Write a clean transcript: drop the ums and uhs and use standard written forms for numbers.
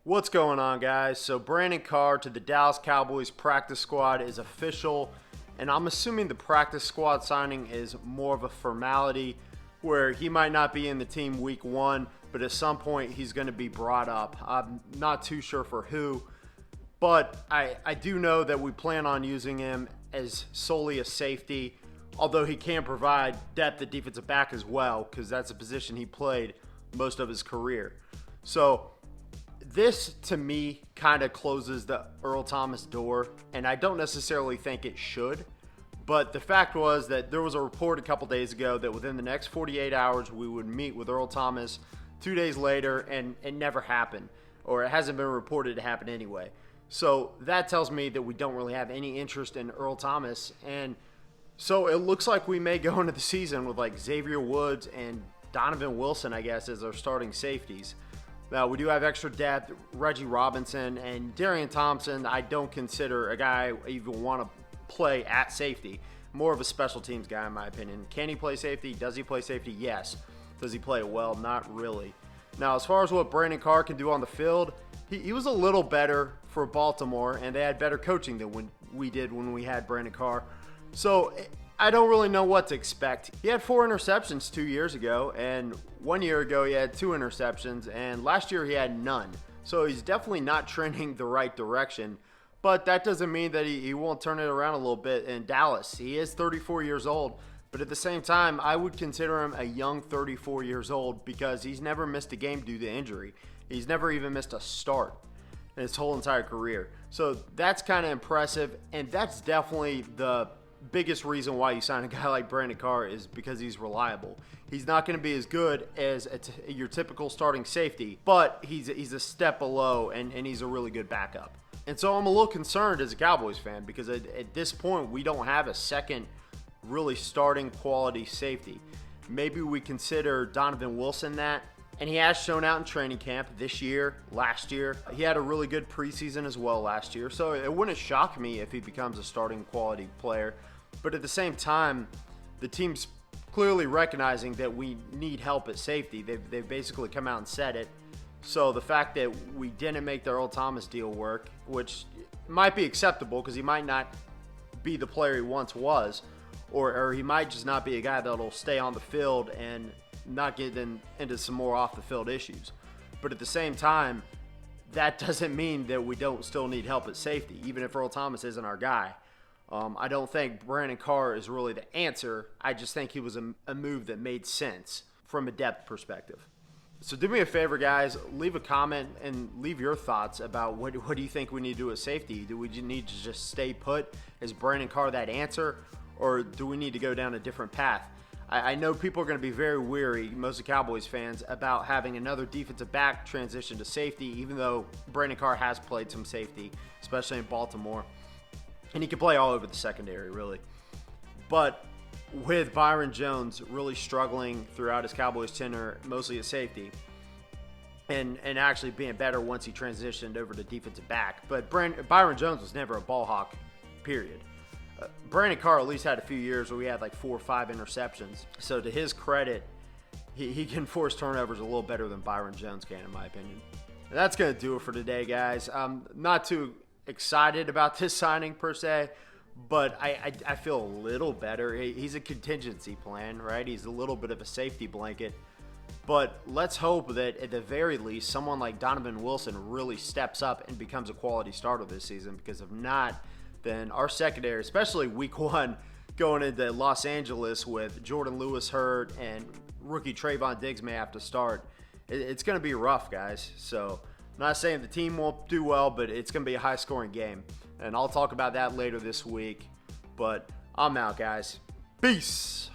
What's going on, guys? So Brandon Carr to the Dallas Cowboys practice squad is official, and I'm assuming the practice squad signing is more of a formality where he might not be in the team week one, but at some point he's going to be brought up. I'm not too sure for who, but I do know that we plan on using him as solely a safety, although he can provide depth at defensive back as well, because that's a position he played most of his career. So this, to me, kind of closes the Earl Thomas door, and I don't necessarily think it should. But the fact was that there was a report a couple days ago that within the next 48 hours we would meet with Earl Thomas 2 days later, and it never happened, or it hasn't been reported to happen anyway. So that tells me that we don't really have any interest in Earl Thomas, and so it looks like we may go into the season with like Xavier Woods and Donovan Wilson, I guess, as our starting safeties. Now, we do have extra depth. Reggie Robinson and Darian Thompson, I don't consider a guy I even want to play at safety. More of a special teams guy, in my opinion. Can he play safety? Does he play safety? Yes. Does he play it well? Not really. Now, as far as what Brandon Carr can do on the field, he was a little better for Baltimore, and they had better coaching than when we did when we had Brandon Carr. So I don't really know what to expect. He had 4 interceptions 2 years ago, and 1 year ago he had 2 interceptions, and last year he had none. So he's definitely not trending the right direction, but that doesn't mean that he won't turn it around a little bit in Dallas. He is 34 years old, but at the same time, I would consider him a young 34 years old because he's never missed a game due to injury. He's never even missed a start in his whole entire career. So that's kind of impressive, and that's definitely the biggest reason why you sign a guy like Brandon Carr is because he's reliable. He's not going to be as good as your typical starting safety, but he's a step below, and he's a really good backup. And so I'm a little concerned as a Cowboys fan because at this point we don't have a second really starting quality safety. Maybe we consider Donovan Wilson that, and he has shown out in training camp this year, last year. He had a really good preseason as well last year, so it wouldn't shock me if he becomes a starting quality player. But at the same time, the team's clearly recognizing that we need help at safety. They've basically come out and said it. So the fact that we didn't make the Earl Thomas deal work, which might be acceptable because he might not be the player he once was, or he might just not be a guy that'll stay on the field and not get into some more off-the-field issues. But at the same time, that doesn't mean that we don't still need help at safety, even if Earl Thomas isn't our guy. I don't think Brandon Carr is really the answer. I just think he was a move that made sense from a depth perspective. So do me a favor, guys. Leave a comment and leave your thoughts about what do you think we need to do at safety. Do we need to just stay put? Is Brandon Carr that answer? Or do we need to go down a different path? I know people are going to be very weary, most of Cowboys fans, about having another defensive back transition to safety, even though Brandon Carr has played some safety, especially in Baltimore. And he can play all over the secondary, really. But with Byron Jones really struggling throughout his Cowboys tenure, mostly at safety, and actually being better once he transitioned over to defensive back. But Byron Jones was never a ball hawk, period. Brandon Carr at least had a few years where we had like 4 or 5 interceptions. So to his credit, he can force turnovers a little better than Byron Jones can, in my opinion. And that's going to do it for today, guys. I'm not too excited about this signing per se, but I feel a little better. He's a contingency plan, right? He's a little bit of a safety blanket. But let's hope that at the very least, someone like Donovan Wilson really steps up and becomes a quality starter this season, because if not, then our secondary, especially week 1, going into Los Angeles with Jordan Lewis hurt and rookie Trayvon Diggs may have to start, it's going to be rough, guys. So I'm not saying the team won't do well, but it's going to be a high-scoring game. And I'll talk about that later this week. But I'm out, guys. Peace.